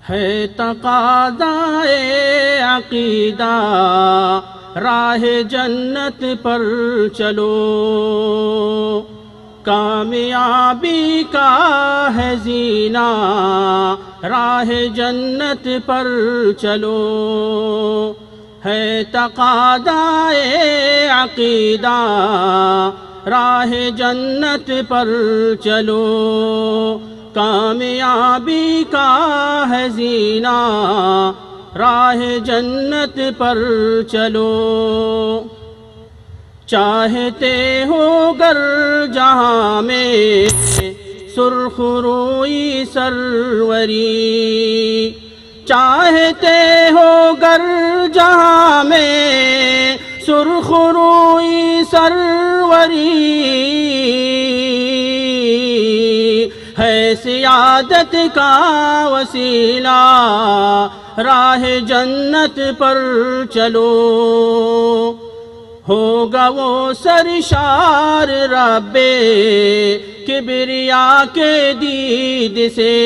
ہے تقاضائے عقیدہ راہ جنت پر چلو، کامیابی کا ہے زینہ راہ جنت پر چلو، ہے تقاضائے عقیدہ راہ جنت پر چلو، کامیابی کا ہے زینہ راہ جنت پر چلو، چاہتے ہو گر جہاں میں سرخ روئی سروری، چاہتے ہو گر جہاں میں سرخ روئی سروری، ہے سعادت کا وسیلہ راہ جنت پر چلو، ہوگا وہ سرشار رب کبریا کے دید سے،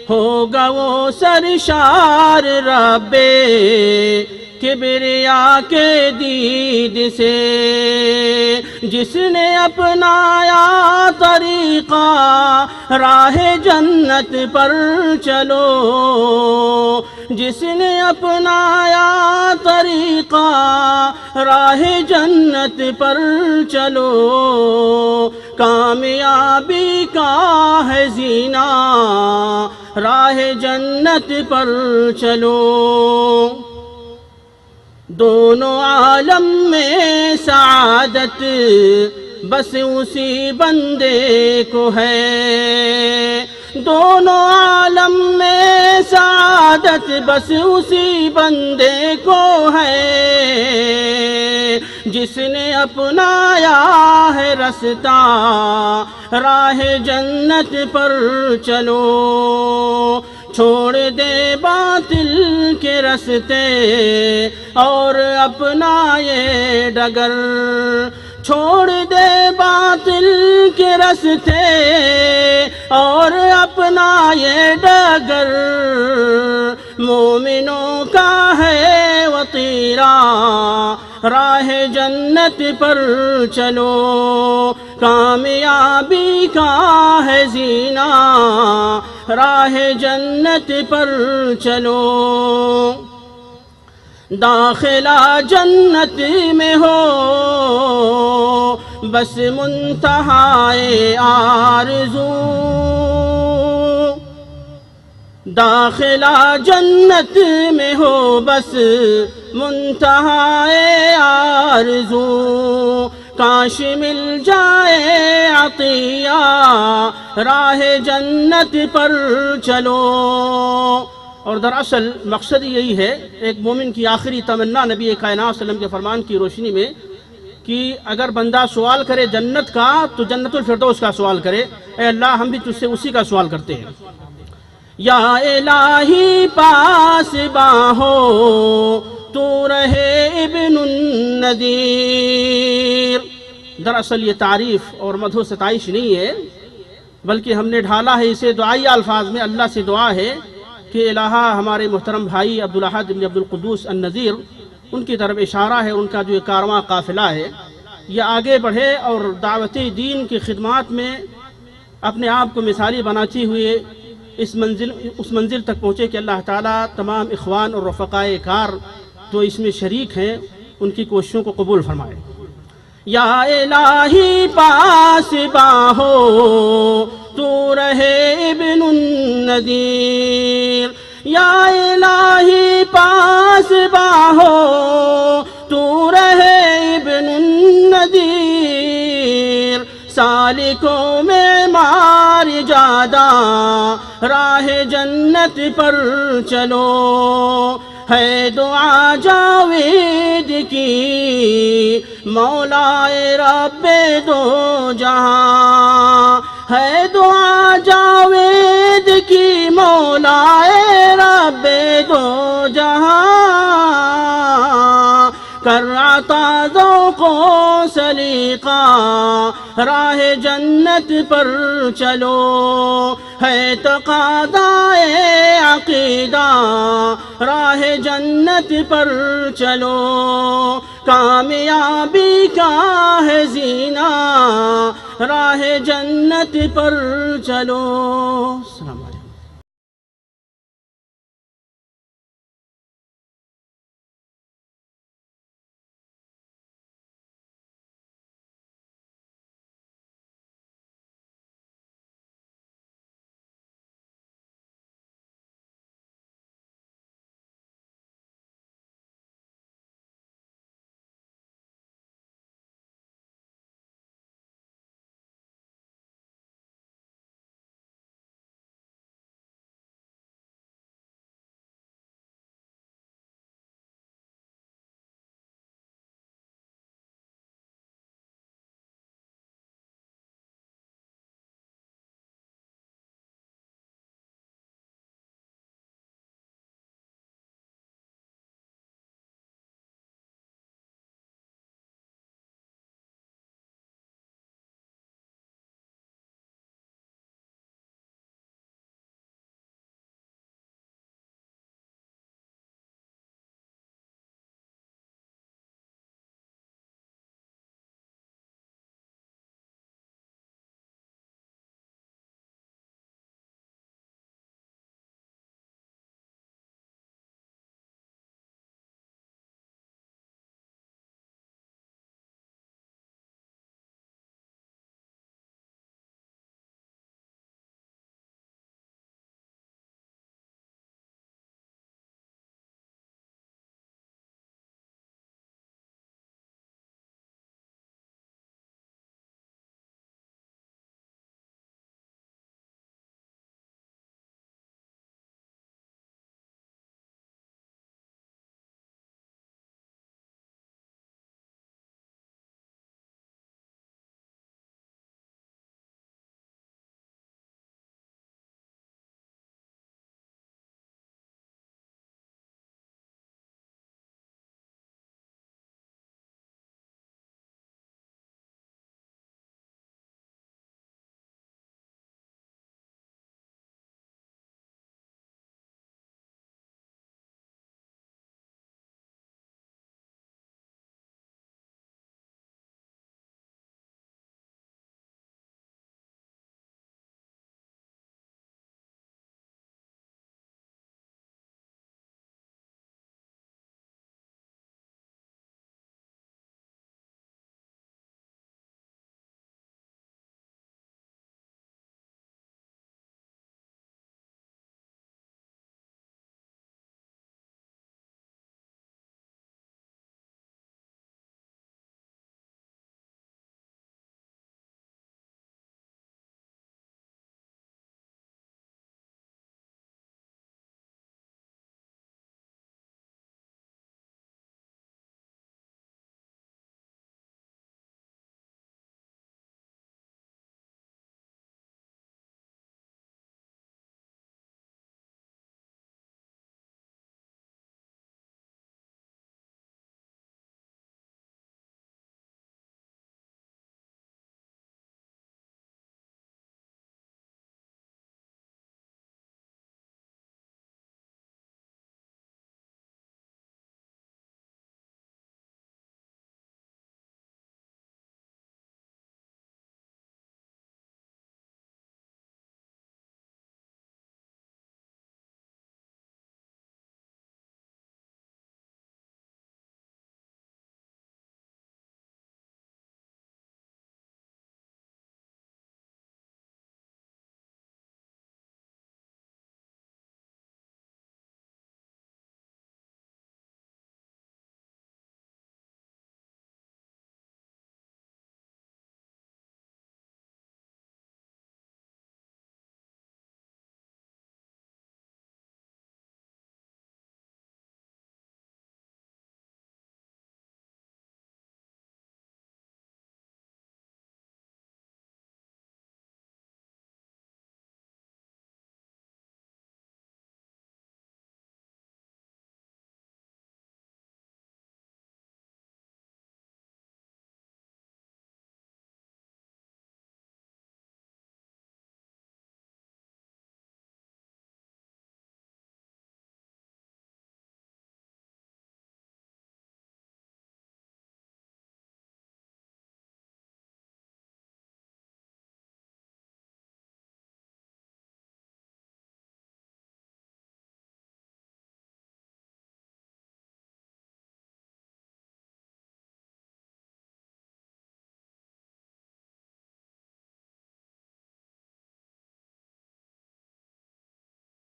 ہوگا وہ سرشار رب کبریا کے دید سے، جس نے اپنایا طریقہ راہ جنت پر چلو، جس نے اپنایا طریقہ راہ جنت پر چلو، کامیابی کا ہے زینہ راہ جنت پر چلو، دونوں عالم میں سعادت بس اسی بندے کو ہے، دونوں عالم میں سعادت بس اسی بندے کو ہے، جس نے اپنایا ہے رستہ راہ جنت پر چلو، چھوڑ دے باطل کے رستے اور اپنائے ڈگر، چھوڑ دے باطل کے رستے اور اپنائے ڈگر، مومنوں کا ہے وطیرہ راہ جنت پر چلو، کامیابی کا ہے زینہ راہ جنت پر چلو، داخلہ جنت میں ہو بس منتہائے آرزو، داخلہ جنت میں ہو بس منتہائے آرزو، کاش مل جائے عطیہ راہ جنت پر چلو، اور دراصل مقصد یہی ہے، ایک مومن کی آخری تمنا نبی کائنات صلی اللہ علیہ وسلم کے فرمان کی روشنی میں کہ اگر بندہ سوال کرے جنت کا تو جنت الفردوس کا سوال کرے، اے اللہ ہم بھی تجھ سے اسی کا سوال کرتے ہیں، یا الہی پاس باہو تو رہے ابن النذیر۔ دراصل یہ تعریف اور مدح و ستائش نہیں ہے، بلکہ ہم نے ڈھالا ہے اسے دعائی الفاظ میں، اللہ سے دعا ہے کہ الہا ہمارے محترم بھائی عبدالاحد بن عبدالقدوس النذیر ان کی طرف اشارہ ہے، ان کا جو کارواں قافلہ ہے یہ آگے بڑھے اور دعوت دین کی خدمات میں اپنے آپ کو مثالی بناتے ہوئے اس منزل تک پہنچے کہ اللہ تعالیٰ تمام اخوان اور رفقائے کار جو اس میں شریک ہیں ان کی کوششوں کو قبول فرمائے۔ یا الہی پاس باہو تو رہے ابن النذیر، یا الہی پاس باہو تو رہے ابن النذیر، سالکوں میں مار جادہ راہ جنت پر چلو، ہے دعا جاوید کی مولائے رب دو جہاں، ہے دعا جاوید کی مولائے رب دو جہاں، کر عطا ذوق و طریقہ راہ جنت پر چلو ہے تقاضائے عقیدہ راہ جنت پر چلو کامیابی کا ہے زینہ راہ جنت پر چلو. السلام علیکم.